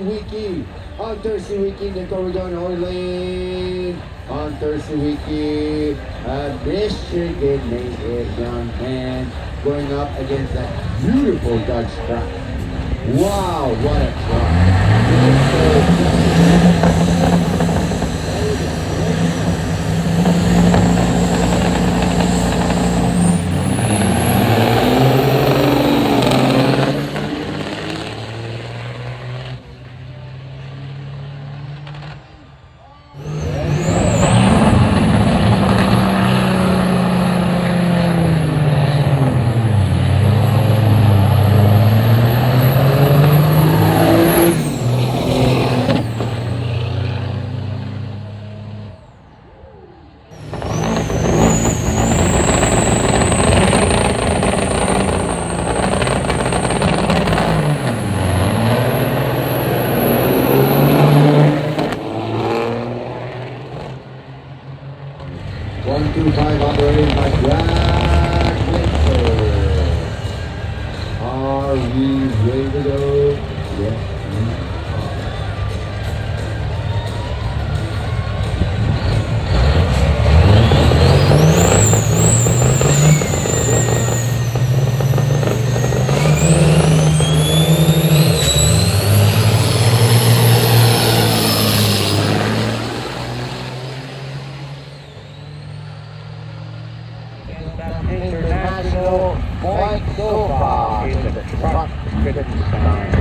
Wiki. Hunter Wiki, Nicole Regan, Orlane. Hunter Wiki, Michigan made it young man going up against that beautiful Dutch truck. Wow, what a operated by Brad Winter. Are we ready to go? Yes, we are. International point so far in the truck fitting style.